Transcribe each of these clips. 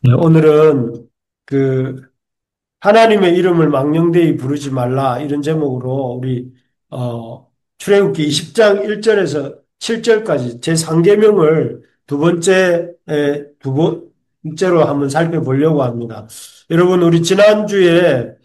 네, 오늘은 그 하나님의 이름을 망령되이 부르지 말라 이런 제목으로 우리 출애굽기 20장 1절에서 7절까지 제3계명을 두 번째로 한번 살펴보려고 합니다. 여러분 우리 지난주에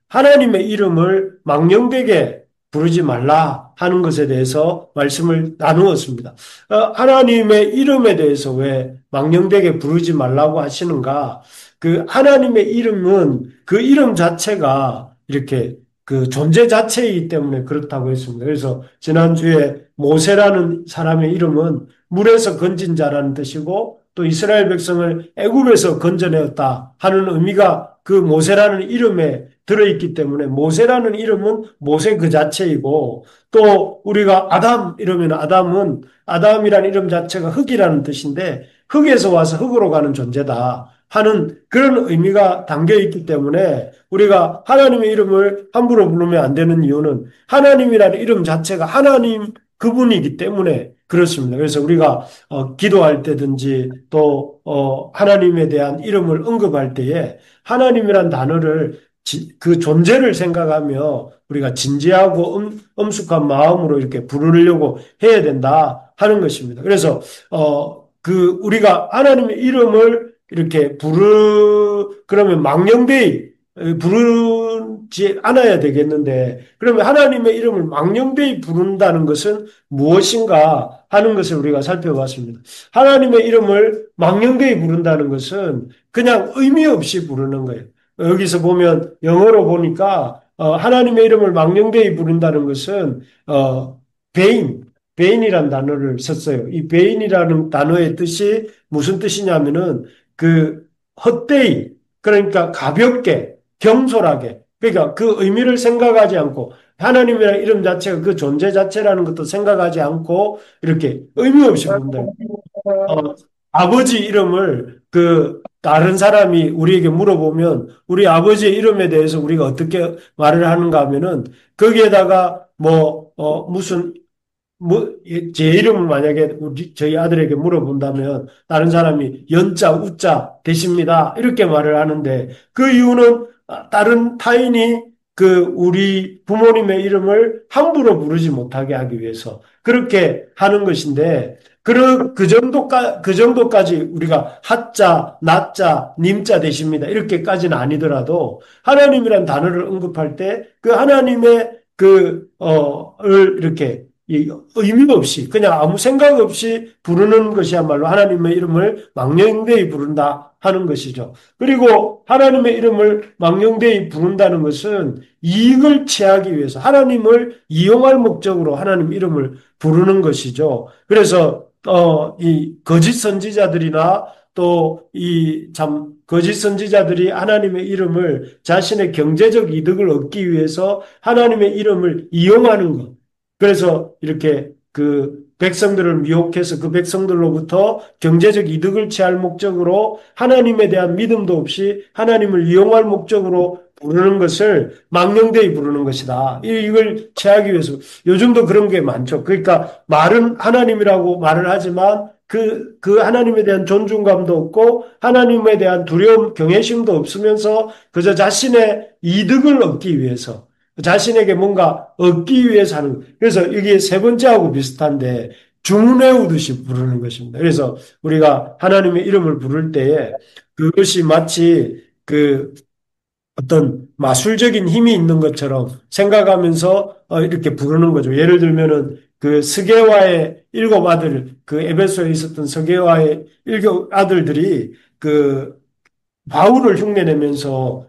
하나님의 이름을 망령되게 부르지 말라 하는 것에 대해서 말씀을 나누었습니다. 하나님의 이름에 대해서 왜 망령되게 부르지 말라고 하시는가? 그 하나님의 이름은 그 이름 자체가 이렇게 그 존재 자체이기 때문에 그렇다고 했습니다. 그래서 지난주에 모세라는 사람의 이름은 물에서 건진 자라는 뜻이고 또 이스라엘 백성을 애굽에서 건져내었다 하는 의미가 그 모세라는 이름에 들어있기 때문에 모세라는 이름은 모세 그 자체이고 또 우리가 아담 이러면 아담은 아담이라는 이름 자체가 흙이라는 뜻인데 흙에서 와서 흙으로 가는 존재다 하는 그런 의미가 담겨 있기 때문에 우리가 하나님의 이름을 함부로 부르면 안 되는 이유는 하나님이라는 이름 자체가 하나님 그분이기 때문에 그렇습니다. 그래서 우리가 기도할 때든지 또 하나님에 대한 이름을 언급할 때에 하나님이란 단어를 그 존재를 생각하며 우리가 진지하고 엄숙한 마음으로 이렇게 부르려고 해야 된다 하는 것입니다. 그래서 우리가 하나님의 이름을 이렇게 그러면 망령되이 부르지 않아야 되겠는데, 그러면 하나님의 이름을 망령되이 부른다는 것은 무엇인가 하는 것을 우리가 살펴봤습니다. 하나님의 이름을 망령되이 부른다는 것은 그냥 의미 없이 부르는 거예요. 여기서 보면 영어로 보니까 하나님의 이름을 망령되이 부른다는 것은 베인, 베인이라는 단어를 썼어요. 이 베인이라는 단어의 뜻이 무슨 뜻이냐면은 그 헛되이 그러니까 가볍게 경솔하게 그러니까 그 의미를 생각하지 않고 하나님이라는 이름 자체가 그 존재 자체라는 것도 생각하지 않고 이렇게 의미 없이 부른다. 어, 아버지 이름을 그 다른 사람이 우리에게 물어보면 우리 아버지의 이름에 대해서 우리가 어떻게 말을 하는가 하면은 거기에다가 무슨 제 이름을 만약에 저희 아들에게 물어본다면 다른 사람이 연자, 우자 되십니다. 이렇게 말을 하는데 그 이유는 다른 타인이 우리 부모님의 이름을 함부로 부르지 못하게 하기 위해서 그렇게 하는 것인데 그 정도까지 우리가 하자, 나자, 님자 되십니다. 이렇게까지는 아니더라도 하나님이란 단어를 언급할 때 그 하나님의 이렇게 의미 없이 그냥 아무 생각 없이 부르는 것이야말로 하나님의 이름을 망령되이 부른다 하는 것이죠. 그리고 하나님의 이름을 망령되이 부른다는 것은 이익을 취하기 위해서 하나님을 이용할 목적으로 하나님 이름을 부르는 것이죠. 그래서 이 거짓 선지자들이나 또 이 참 거짓 선지자들이 하나님의 이름을 자신의 경제적 이득을 얻기 위해서 하나님의 이름을 이용하는 것. 그래서 이렇게 그 백성들을 미혹해서 그 백성들로부터 경제적 이득을 취할 목적으로 하나님에 대한 믿음도 없이 하나님을 이용할 목적으로 부르는 것을 망령되이 부르는 것이다. 이걸 취하기 위해서 요즘도 그런 게 많죠. 그러니까 말은 하나님이라고 말을 하지만 그 하나님에 대한 존중감도 없고 하나님에 대한 두려움, 경외심도 없으면서 그저 자신의 이득을 얻기 위해서 자신에게 뭔가 얻기 위해서 하는 거예요. 그래서 이게 세 번째하고 비슷한데 주문 외우듯이 부르는 것입니다. 그래서 우리가 하나님의 이름을 부를 때에 그것이 마치 어떤 마술적인 힘이 있는 것처럼 생각하면서 이렇게 부르는 거죠. 예를 들면은 그 스게와의 일곱 아들, 그 에베소에 있었던 스게와의 일곱 아들들이 바울을 흉내내면서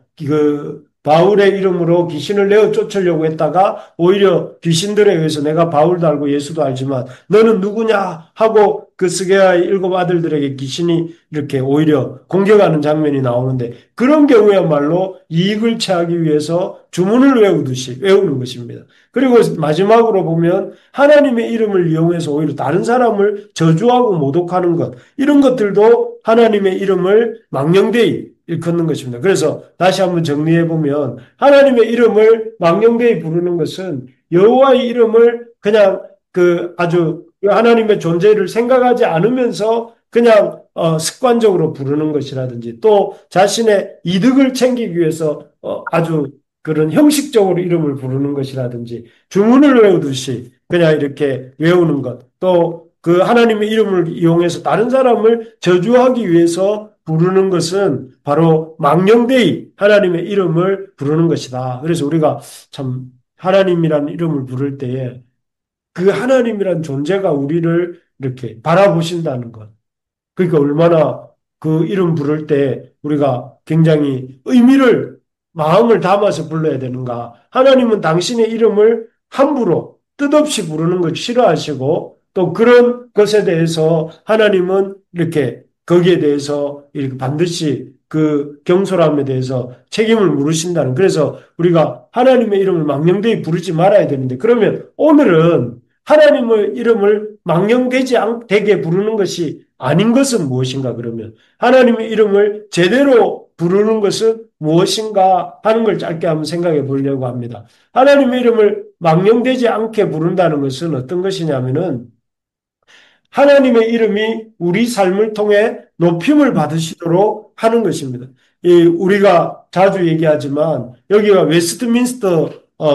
바울의 이름으로 귀신을 내어 쫓으려고 했다가 오히려 귀신들에 의해서 내가 바울도 알고 예수도 알지만 너는 누구냐 하고 그 스게야의 일곱 아들들에게 귀신이 이렇게 오히려 공격하는 장면이 나오는데 그런 경우야말로 이익을 취하기 위해서 주문을 외우듯이 외우는 것입니다. 그리고 마지막으로 보면 하나님의 이름을 이용해서 오히려 다른 사람을 저주하고 모독하는 것 이런 것들도 하나님의 이름을 망령되이 일컫는 것입니다. 그래서 다시 한번 정리해 보면 하나님의 이름을 망령되이 부르는 것은 여호와의 이름을 그냥 아주 하나님의 존재를 생각하지 않으면서 그냥 습관적으로 부르는 것이라든지 또 자신의 이득을 챙기기 위해서 아주 그런 형식적으로 이름을 부르는 것이라든지 주문을 외우듯이 그냥 이렇게 외우는 것. 또 그 하나님의 이름을 이용해서 다른 사람을 저주하기 위해서 부르는 것은 바로 망령되이 하나님의 이름을 부르는 것이다. 그래서 우리가 참 하나님이라는 이름을 부를 때에 그 하나님이란 존재가 우리를 이렇게 바라보신다는 것. 그러니까 얼마나 그 이름 부를 때 우리가 굉장히 의미를 마음을 담아서 불러야 되는가. 하나님은 당신의 이름을 함부로 뜻없이 부르는 것 싫어하시고 또 그런 것에 대해서 하나님은 이렇게 거기에 대해서 이렇게 반드시 그 경솔함에 대해서 책임을 물으신다는. 그래서 우리가 하나님의 이름을 망령되이 부르지 말아야 되는데 그러면 오늘은 하나님의 이름을 망령되지 않게 부르는 것이 아닌 것은 무엇인가 그러면 하나님의 이름을 제대로 부르는 것은 무엇인가 하는 걸 짧게 한번 생각해 보려고 합니다. 하나님의 이름을 망령되지 않게 부른다는 것은 어떤 것이냐면은 하나님의 이름이 우리 삶을 통해 높임을 받으시도록 하는 것입니다. 우리가 자주 얘기하지만 여기가 웨스트민스터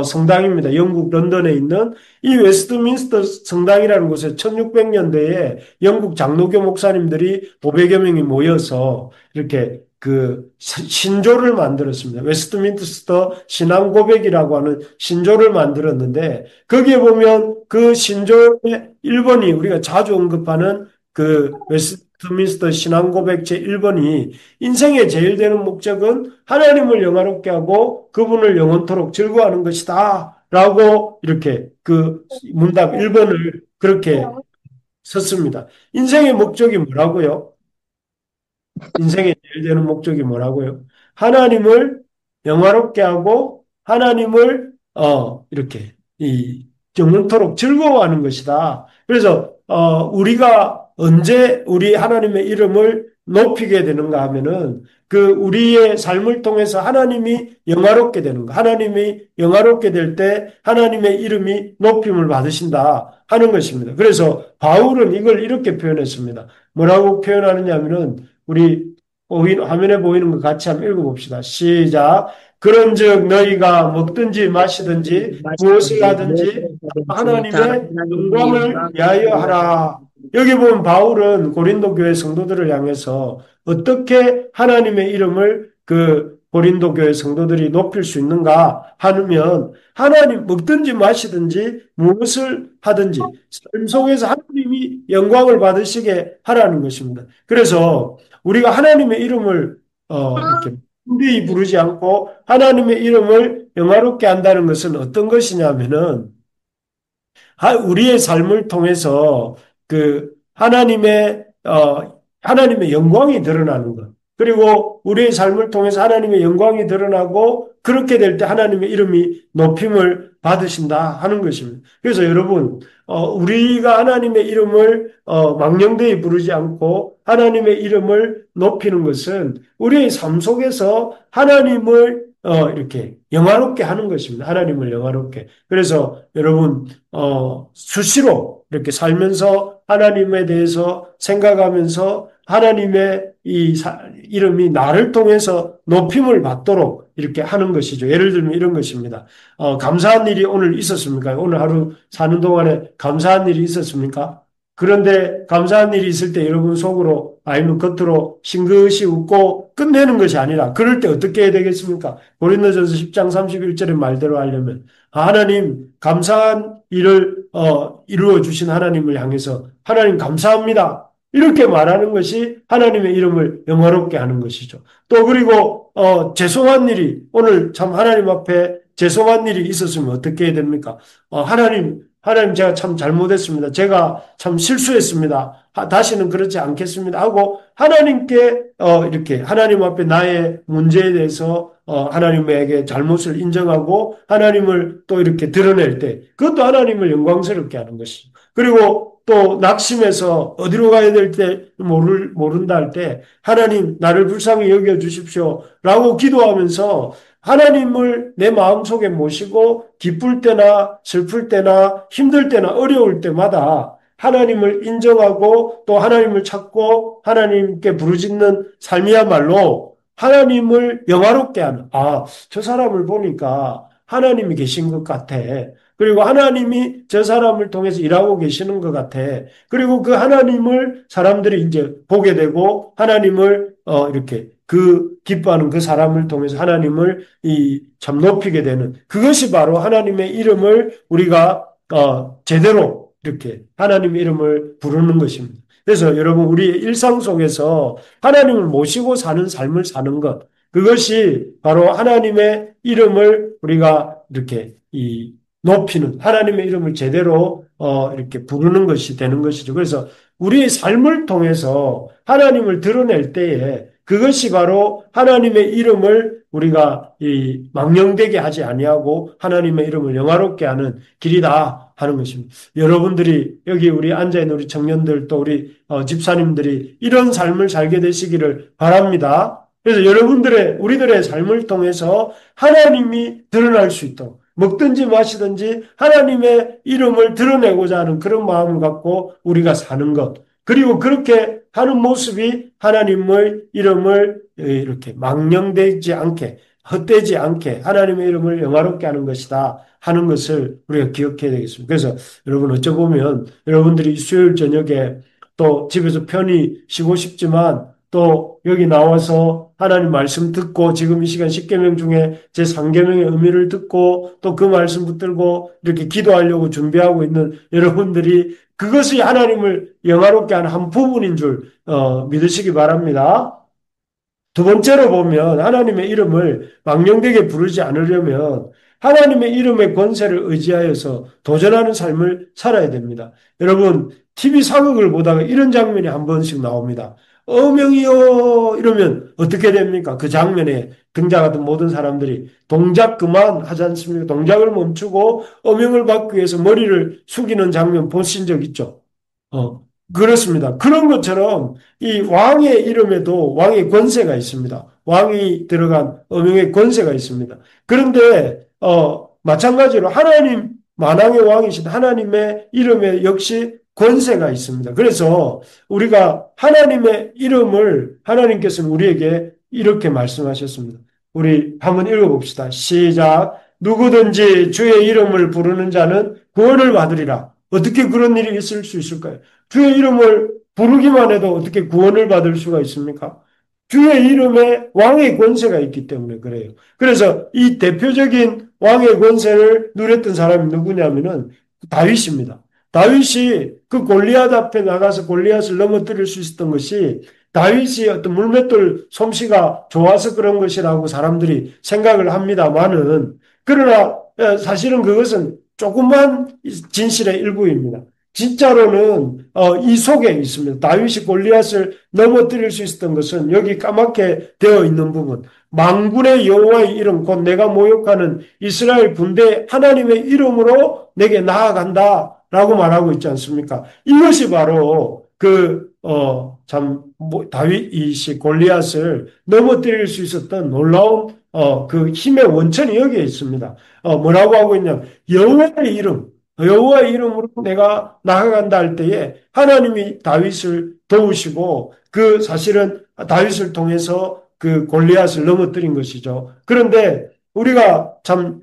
성당입니다. 영국 런던에 있는 이 웨스트민스터 성당이라는 곳에 1600년대에 영국 장로교 목사님들이 500여 명이 모여서 이렇게 그 신조를 만들었습니다. 웨스트민스터 신앙 고백이라고 하는 신조를 만들었는데 거기에 보면 그 신조의 1번이 우리가 자주 언급하는 그 웨스트민스터 신앙 고백 제 1번이 인생의 제일 되는 목적은 하나님을 영화롭게 하고 그분을 영원토록 즐거워하는 것이다. 라고 이렇게 그 문답 1번을 그렇게 썼습니다. 인생의 목적이 뭐라고요? 인생의 제일 되는 목적이 뭐라고요? 하나님을 영화롭게 하고 하나님을 이렇게 이 영원토록 즐거워하는 것이다. 그래서 우리가 언제 우리 하나님의 이름을 높이게 되는가 하면은 그 우리의 삶을 통해서 하나님이 영화롭게 되는 거. 하나님이 영화롭게 될 때 하나님의 이름이 높임을 받으신다 하는 것입니다. 그래서 바울은 이걸 이렇게 표현했습니다. 뭐라고 표현하느냐 하면은 우리 화면에 보이는 것 같이 한번 읽어봅시다. 시작. 그런즉 너희가 먹든지 마시든지 무엇을 하든지 하나님의 영광을 위하여 하라. 여기 보면 바울은 고린도 교회 성도들을 향해서 어떻게 하나님의 이름을 그 고린도 교회 성도들이 높일 수 있는가 하면 하나님 먹든지 마시든지 무엇을 하든지 삶 속에서 하나님이 영광을 받으시게 하라는 것입니다. 그래서 우리가 하나님의 이름을 이렇게 흔히 부르지 않고 하나님의 이름을 영화롭게 한다는 것은 어떤 것이냐면은 우리의 삶을 통해서 그 하나님의 영광이 드러나는 것. 그리고 우리의 삶을 통해서 하나님의 영광이 드러나고 그렇게 될 때 하나님의 이름이 높임을 받으신다 하는 것입니다. 그래서 여러분, 우리가 하나님의 이름을 망령되이 부르지 않고 하나님의 이름을 높이는 것은 우리의 삶 속에서 하나님을 이렇게 영화롭게 하는 것입니다. 하나님을 영화롭게. 그래서 여러분, 수시로 이렇게 살면서 하나님에 대해서 생각하면서 하나님의 이름이 나를 통해서 높임을 받도록 이렇게 하는 것이죠. 예를 들면 이런 것입니다. 감사한 일이 오늘 있었습니까? 오늘 하루 사는 동안에 감사한 일이 있었습니까? 그런데 감사한 일이 있을 때 여러분 속으로 아니면 겉으로 싱긋이 웃고 끝내는 것이 아니라 그럴 때 어떻게 해야 되겠습니까? 고린도전서 10장 31절의 말대로 하려면 하나님 감사한 일을 이루어 주신 하나님을 향해서 하나님 감사합니다. 이렇게 말하는 것이 하나님의 이름을 영화롭게 하는 것이죠. 또 그리고 죄송한 일이 오늘 참 하나님 앞에 죄송한 일이 있었으면 어떻게 해야 됩니까? 하나님 제가 참 잘못했습니다. 제가 참 실수했습니다. 다시는 그렇지 않겠습니다. 하고 하나님께 이렇게 하나님 앞에 나의 문제에 대해서 하나님에게 잘못을 인정하고 하나님을 또 이렇게 드러낼 때 그것도 하나님을 영광스럽게 하는 것이죠. 그리고 또 낙심해서 어디로 가야 될 때 모른다 할 때 하나님 나를 불쌍히 여겨 주십시오 라고 기도하면서 하나님을 내 마음속에 모시고 기쁠 때나 슬플 때나 힘들 때나 어려울 때마다 하나님을 인정하고 또 하나님을 찾고 하나님께 부르짖는 삶이야말로 하나님을 영화롭게 하는, 저 사람을 보니까 하나님이 계신 것 같아. 그리고 하나님이 저 사람을 통해서 일하고 계시는 것 같아. 그리고 그 하나님을 사람들이 이제 보게 되고 하나님을 이렇게 그 기뻐하는 그 사람을 통해서 하나님을 이 참 높이게 되는 그것이 바로 하나님의 이름을 우리가 제대로 이렇게 하나님의 이름을 부르는 것입니다. 그래서 여러분 우리의 일상 속에서 하나님을 모시고 사는 삶을 사는 것 그것이 바로 하나님의 이름을 우리가 이렇게 이 높이는 하나님의 이름을 제대로 이렇게 부르는 것이 되는 것이죠. 그래서 우리의 삶을 통해서 하나님을 드러낼 때에 그것이 바로 하나님의 이름을 우리가 이 망령되게 하지 아니하고 하나님의 이름을 영화롭게 하는 길이다 하는 것입니다. 여러분들이 여기 우리 앉아 있는 우리 청년들 또 우리 집사님들이 이런 삶을 살게 되시기를 바랍니다. 그래서 여러분들의 우리들의 삶을 통해서 하나님이 드러날 수 있도록 먹든지 마시든지 하나님의 이름을 드러내고자 하는 그런 마음을 갖고 우리가 사는 것. 그리고 그렇게 하는 모습이 하나님의 이름을 이렇게 망령되지 않게, 헛되지 않게 하나님의 이름을 영화롭게 하는 것이다 하는 것을 우리가 기억해야 되겠습니다. 그래서 여러분 어쩌보면 여러분들이 수요일 저녁에 또 집에서 편히 쉬고 싶지만 또 여기 나와서 하나님 말씀 듣고 지금 이 시간 10계명 중에 제 3계명의 의미를 듣고 또 그 말씀 붙들고 이렇게 기도하려고 준비하고 있는 여러분들이 그것이 하나님을 영화롭게 하는 한 부분인 줄 믿으시기 바랍니다. 두 번째로 보면 하나님의 이름을 망령되게 부르지 않으려면 하나님의 이름의 권세를 의지하여서 도전하는 삶을 살아야 됩니다. 여러분, TV 사극을 보다가 이런 장면이 한 번씩 나옵니다. 어명이요! 이러면 어떻게 됩니까? 그 장면에 등장하던 모든 사람들이 동작 그만 하지 않습니까? 동작을 멈추고 어명을 받기 위해서 머리를 숙이는 장면 보신 적 있죠? 어, 그렇습니다. 그런 것처럼 이 왕의 이름에도 왕의 권세가 있습니다. 왕이 들어간 어명의 권세가 있습니다. 그런데 마찬가지로 하나님 만왕의 왕이신 하나님의 이름에 역시 권세가 있습니다. 그래서 우리가 하나님의 이름을 하나님께서는 우리에게 이렇게 말씀하셨습니다. 우리 한번 읽어봅시다. 시작. 누구든지 주의 이름을 부르는 자는 구원을 받으리라. 어떻게 그런 일이 있을 수 있을까요? 주의 이름을 부르기만 해도 어떻게 구원을 받을 수가 있습니까? 주의 이름에 왕의 권세가 있기 때문에 그래요. 그래서 이 대표적인 왕의 권세를 누렸던 사람이 누구냐면은 다윗입니다. 다윗이 그 골리앗 앞에 나가서 골리앗을 넘어뜨릴 수 있었던 것이 다윗이 어떤 물맷돌 솜씨가 좋아서 그런 것이라고 사람들이 생각을 합니다만은 그러나 사실은 그것은 조금만 진실의 일부입니다. 진짜로는 이 속에 있습니다. 다윗이 골리앗을 넘어뜨릴 수 있었던 것은 여기 까맣게 되어 있는 부분. 만군의 여호와의 이름 곧 내가 모욕하는 이스라엘 군대 하나님의 이름으로 내게 나아간다라고 말하고 있지 않습니까? 이것이 바로 다윗이 골리앗을 넘어뜨릴 수 있었던 놀라운 그 힘의 원천이 여기에 있습니다. 뭐라고 하고 있냐면 여호와의 이름 여호와의 이름으로 내가 나아간다 할 때에 하나님이 다윗을 도우시고 그 사실은 다윗을 통해서 그 골리앗을 넘어뜨린 것이죠. 그런데 우리가 참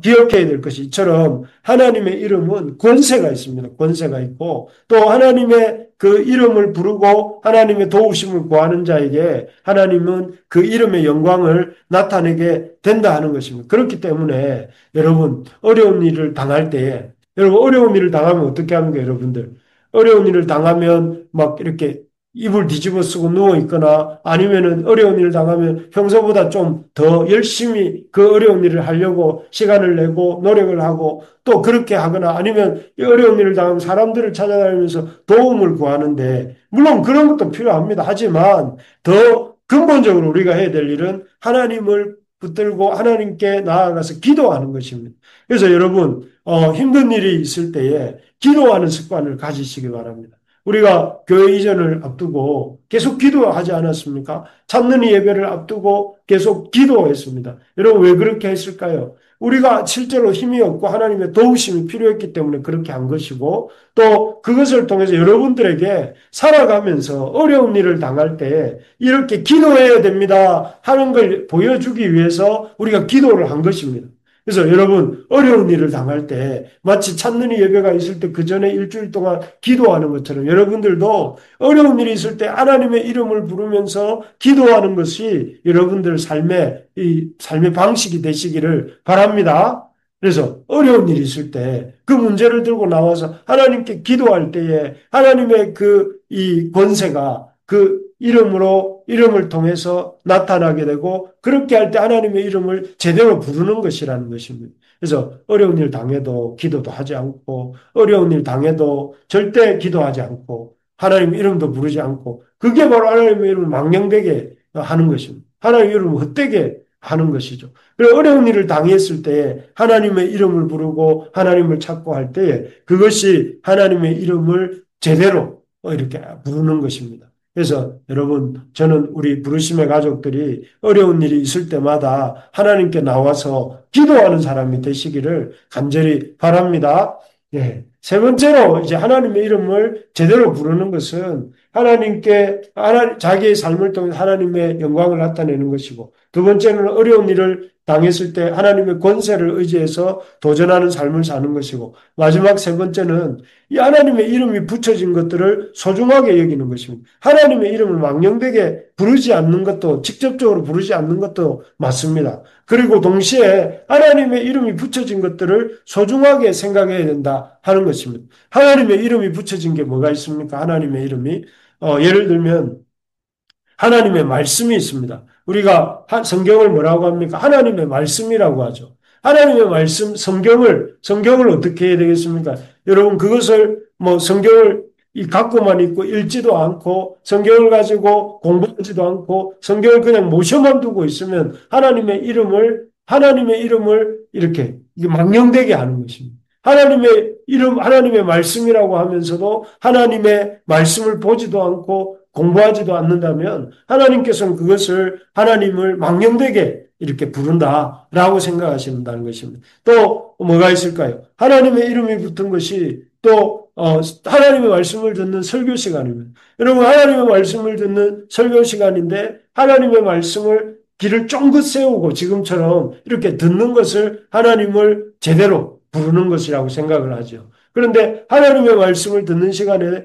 기억해야 될 것이 이처럼 하나님의 이름은 권세가 있습니다. 권세가 있고 또 하나님의 그 이름을 부르고 하나님의 도우심을 구하는 자에게 하나님은 그 이름의 영광을 나타내게 된다 하는 것입니다. 그렇기 때문에 여러분 어려운 일을 당할 때에 여러분, 어려운 일을 당하면 어떻게 합니까, 여러분들? 어려운 일을 당하면 막 이렇게 이불 뒤집어 쓰고 누워 있거나 아니면은 어려운 일을 당하면 평소보다 좀 더 열심히 그 어려운 일을 하려고 시간을 내고 노력을 하고 또 그렇게 하거나 아니면 이 어려운 일을 당하면 사람들을 찾아다니면서 도움을 구하는데 물론 그런 것도 필요합니다. 하지만 더 근본적으로 우리가 해야 될 일은 하나님을 붙들고 하나님께 나아가서 기도하는 것입니다. 그래서 여러분, 힘든 일이 있을 때에 기도하는 습관을 가지시기 바랍니다. 우리가 교회 이전을 앞두고 계속 기도하지 않았습니까? 찾는 이 예배를 앞두고 계속 기도했습니다. 여러분, 왜 그렇게 했을까요? 우리가 실제로 힘이 없고 하나님의 도우심이 필요했기 때문에 그렇게 한 것이고 또 그것을 통해서 여러분들에게 살아가면서 어려운 일을 당할 때 이렇게 기도해야 됩니다 하는 걸 보여주기 위해서 우리가 기도를 한 것입니다. 그래서 여러분 어려운 일을 당할 때 마치 찾는 이 예배가 있을 때 그 전에 일주일 동안 기도하는 것처럼 여러분들도 어려운 일이 있을 때 하나님의 이름을 부르면서 기도하는 것이 여러분들 삶의 방식이 되시기를 바랍니다. 그래서 어려운 일이 있을 때 그 문제를 들고 나와서 하나님께 기도할 때에 하나님의 이 권세가 그 이름을 통해서 나타나게 되고 그렇게 할 때 하나님의 이름을 제대로 부르는 것이라는 것입니다. 그래서 어려운 일 당해도 기도도 하지 않고 어려운 일 당해도 절대 기도하지 않고 하나님 이름도 부르지 않고 그게 바로 하나님의 이름을 망령되게 하는 것입니다. 하나님의 이름을 헛되게 하는 것이죠. 그리고 어려운 일을 당했을 때에 하나님의 이름을 부르고 하나님을 찾고 할 때에 그것이 하나님의 이름을 제대로 이렇게 부르는 것입니다. 그래서 여러분, 저는 우리 부르심의 가족들이 어려운 일이 있을 때마다 하나님께 나와서 기도하는 사람이 되시기를 간절히 바랍니다. 예. 세 번째로 이제 하나님의 이름을 제대로 부르는 것은 자기의 삶을 통해 하나님의 영광을 나타내는 것이고 두 번째는 어려운 일을 당했을 때 하나님의 권세를 의지해서 도전하는 삶을 사는 것이고 마지막 세 번째는 이 하나님의 이름이 붙여진 것들을 소중하게 여기는 것입니다. 하나님의 이름을 망령되게 부르지 않는 것도 직접적으로 부르지 않는 것도 맞습니다. 그리고 동시에 하나님의 이름이 붙여진 것들을 소중하게 생각해야 된다 하는 것입니다. 하나님의 이름이 붙여진 게 뭐가 있습니까? 하나님의 이름이 예를 들면 하나님의 말씀이 있습니다. 우리가 성경을 뭐라고 합니까? 하나님의 말씀이라고 하죠. 하나님의 말씀, 성경을 어떻게 해야 되겠습니까? 여러분, 그것을 성경을 갖고만 있고 읽지도 않고 성경을 가지고 공부하지도 않고 성경을 그냥 모셔만 두고 있으면 하나님의 이름을 이렇게 망령되게 하는 것입니다. 하나님의 이름, 하나님의 말씀이라고 하면서도 하나님의 말씀을 보지도 않고 공부하지도 않는다면 하나님께서는 그것을 하나님을 망령되게 이렇게 부른다라고 생각하신다는 것입니다. 또 뭐가 있을까요? 하나님의 이름이 붙은 것이 또 하나님의 말씀을 듣는 설교 시간입니다. 여러분 하나님의 말씀을 듣는 설교 시간인데 하나님의 말씀을 길을 쫑긋 세우고 지금처럼 이렇게 듣는 것을 하나님을 제대로 부르는 것이라고 생각을 하죠. 그런데 하나님의 말씀을 듣는 시간에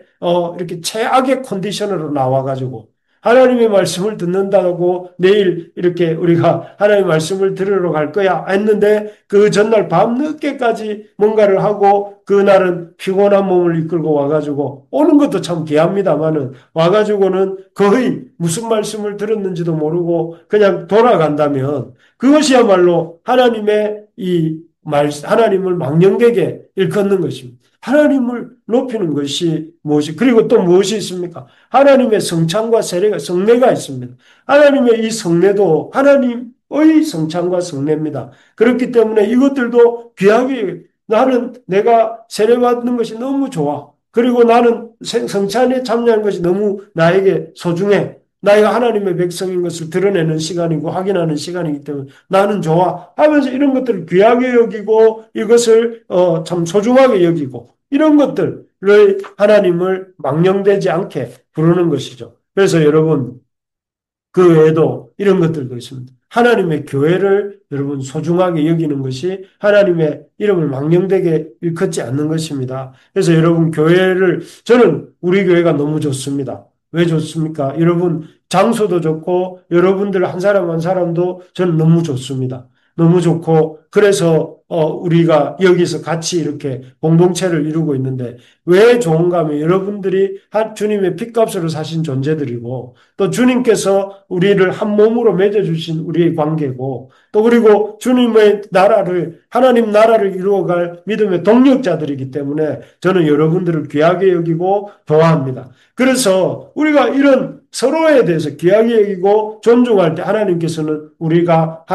이렇게 최악의 컨디션으로 나와가지고 하나님의 말씀을 듣는다고 내일 이렇게 우리가 하나님의 말씀을 들으러 갈 거야 했는데 그 전날 밤 늦게까지 뭔가를 하고 그날은 피곤한 몸을 이끌고 와가지고 오는 것도 참 귀합니다만은 와가지고는 거의 무슨 말씀을 들었는지도 모르고 그냥 돌아간다면 그것이야말로 하나님을 망령되게 일컫는 것입니다. 하나님을 높이는 것이 그리고 또 무엇이 있습니까? 하나님의 성례가 있습니다. 하나님의 이 성례도 하나님의 성찬과 성례입니다. 그렇기 때문에 이것들도 귀하게 내가 세례받는 것이 너무 좋아. 그리고 나는 성찬에 참여하는 것이 너무 나에게 소중해. 나이가 하나님의 백성인 것을 드러내는 시간이고 확인하는 시간이기 때문에 나는 좋아 하면서 이런 것들을 귀하게 여기고 이것을 참 소중하게 여기고 이런 것들을 하나님을 망령되지 않게 부르는 것이죠. 그래서 여러분 그 외에도 이런 것들도 있습니다. 하나님의 교회를 여러분 소중하게 여기는 것이 하나님의 이름을 망령되게 일컫지 않는 것입니다. 그래서 여러분 저는 우리 교회가 너무 좋습니다. 왜 좋습니까? 여러분 장소도 좋고 여러분들 한 사람 한 사람도 저는 너무 좋습니다. 너무 좋고 그래서 우리가 여기서 같이 이렇게 공동체를 이루고 있는데 왜 좋은가 하면 여러분들이 주님의 핏값으로 사신 존재들이고 또 주님께서 우리를 한 몸으로 맺어주신 우리의 관계고 또 그리고 하나님 나라를 이루어갈 믿음의 동력자들이기 때문에 저는 여러분들을 귀하게 여기고 좋아합니다. 그래서 우리가 이런 서로에 대해서 귀하게 여기고 존중할 때 하나님께서는 우리가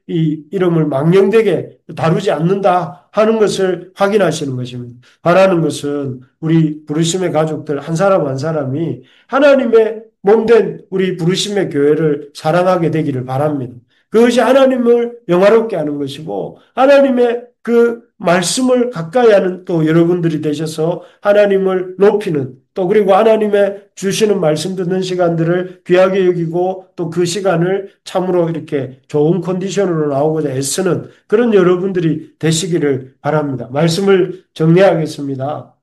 이 이름을 망령되게 다루지 않는다 하는 것을 확인하시는 것입니다. 바라는 것은 우리 부르심의 가족들 한 사람 한 사람이 하나님의 몸된 우리 부르심의 교회를 사랑하게 되기를 바랍니다. 그것이 하나님을 영화롭게 하는 것이고 하나님의 그 말씀을 가까이 하는 또 여러분들이 되셔서 하나님을 높이는 또 그리고 하나님의 주시는 말씀 듣는 시간들을 귀하게 여기고 또 그 시간을 참으로 이렇게 좋은 컨디션으로 나오고자 애쓰는 그런 여러분들이 되시기를 바랍니다. 말씀을 정리하겠습니다.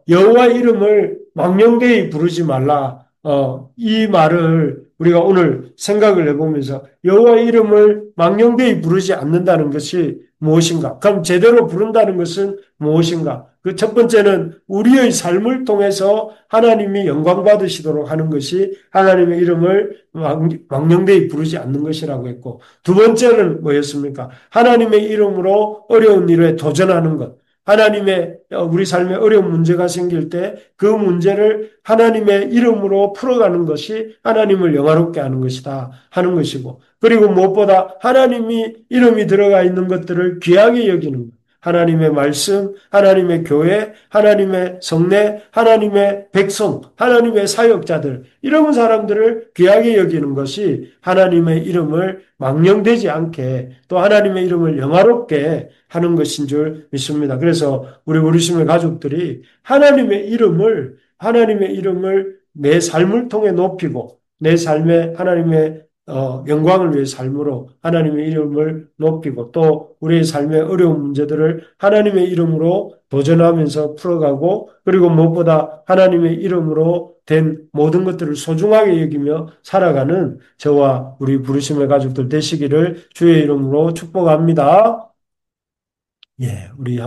여호와 이름을 망령되이 부르지 말라. 이 말을 우리가 오늘 생각을 해보면서 여호와 이름을 망령되이 부르지 않는다는 것이 무엇인가? 그럼 제대로 부른다는 것은 무엇인가? 그 첫 번째는 우리의 삶을 통해서 하나님이 영광 받으시도록 하는 것이 하나님의 이름을 망령되이 부르지 않는 것이라고 했고, 두 번째는 뭐였습니까? 하나님의 이름으로 어려운 일에 도전하는 것. 하나님의 우리 삶에 어려운 문제가 생길 때 그 문제를 하나님의 이름으로 풀어가는 것이 하나님을 영화롭게 하는 것이다 하는 것이고 그리고 무엇보다 하나님이 이름이 들어가 있는 것들을 귀하게 여기는 것. 하나님의 말씀, 하나님의 교회, 하나님의 성례, 하나님의 백성, 하나님의 사역자들 이런 사람들을 귀하게 여기는 것이 하나님의 이름을 망령되지 않게 또 하나님의 이름을 영화롭게 하는 것인 줄 믿습니다. 그래서 우리 우리심의 가족들이 하나님의 이름을 내 삶을 통해 높이고 내 삶에 하나님의 영광을 위해 삶으로 하나님의 이름을 높이고 또 우리의 삶의 어려운 문제들을 하나님의 이름으로 도전하면서 풀어가고 그리고 무엇보다 하나님의 이름으로 된 모든 것들을 소중하게 여기며 살아가는 저와 우리 부르심의 가족들 되시기를 주의 이름으로 축복합니다. 예, 우리